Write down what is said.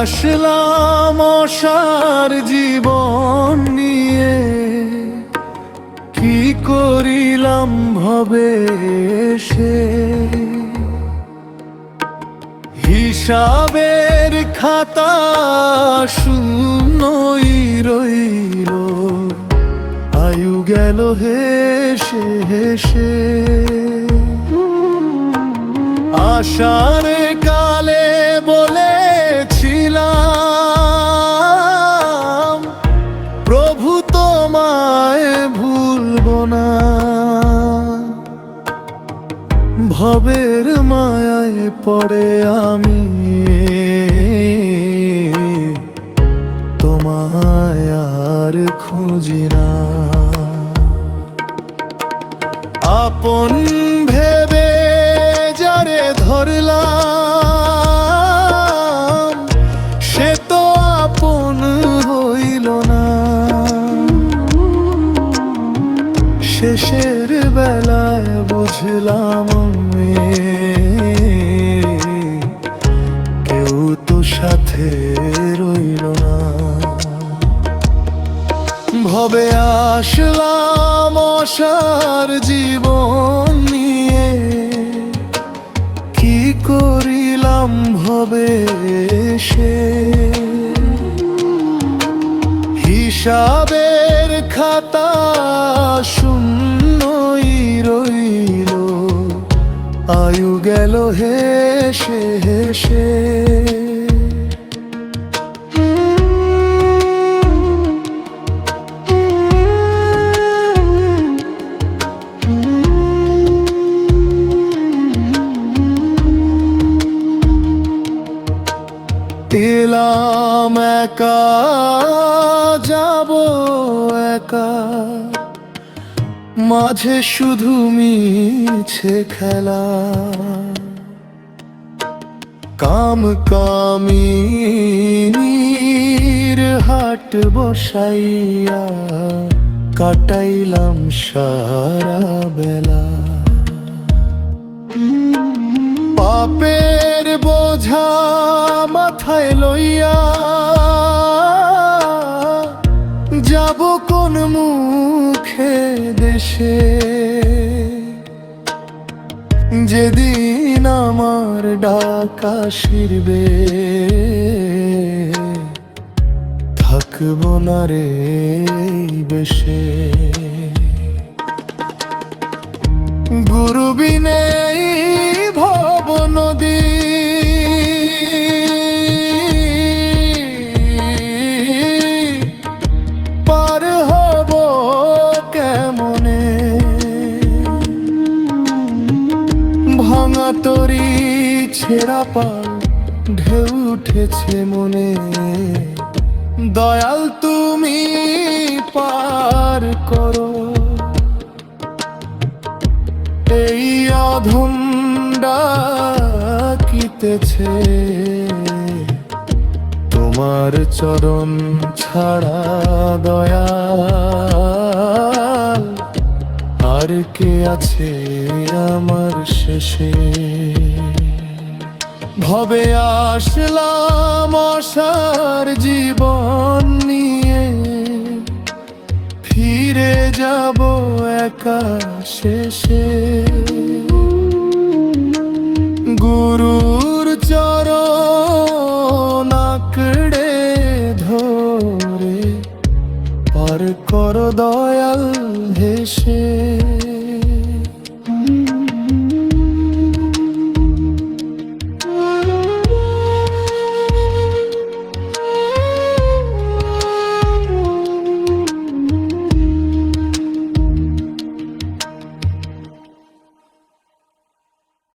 আসলাম অসার জীবন নিয়ে, কি করিলাম ভবে সে। হিসাবের খাতা শূন্যই রইল, আয়ু গেল হেসে হেসে। আশার কালে বলেছিলাম, প্রভু তোমায় ভুলব না। ভবের মায়ায় পড়ে আমি তোমায় আর খুঁজি না। আপন ভেবে যারে ধরলাম, সে তো আপন হইল না। শেষের বেলায় বুঝলাম কেউ তো সাথে রইল না। ভবে আসলাম অসার জীবন নিয়ে, কি করিলাম ভবে সে। হিসাবের খাতা শূন্যই রইল, আয়ু গেল হেসে হেসে। এলাম একা, যাব একা, মাঝে শুধু মিছে খেলা। কাম কামিনীর হাট বসাইয়া কাটাইলাম সারা বেলা। পাপের বোঝা মাথায় লইয়া যাব কোন মুখে দেশে। যেদিন আমার ডাকা শিরবে, থাকব না রে বেশে। গুরু বিনে ভব নদী, পার হব কেমনে। ভাঙা তরি ছেঁড়া পাল ঢেউ উঠেছে মনে। দয়াল তুমি পার করো, এই অধম ডাকিতেছে। তোমার চরণ ছাড়া দয়াল, আর কে আছে আমার শেষে। ভবে আসলাম অসার জীবন নিয়ে, ফিরে যাব একা শেষে। গুরুর চরণ আঁকড়ে ধরে, পার কর দয়াল হেসে।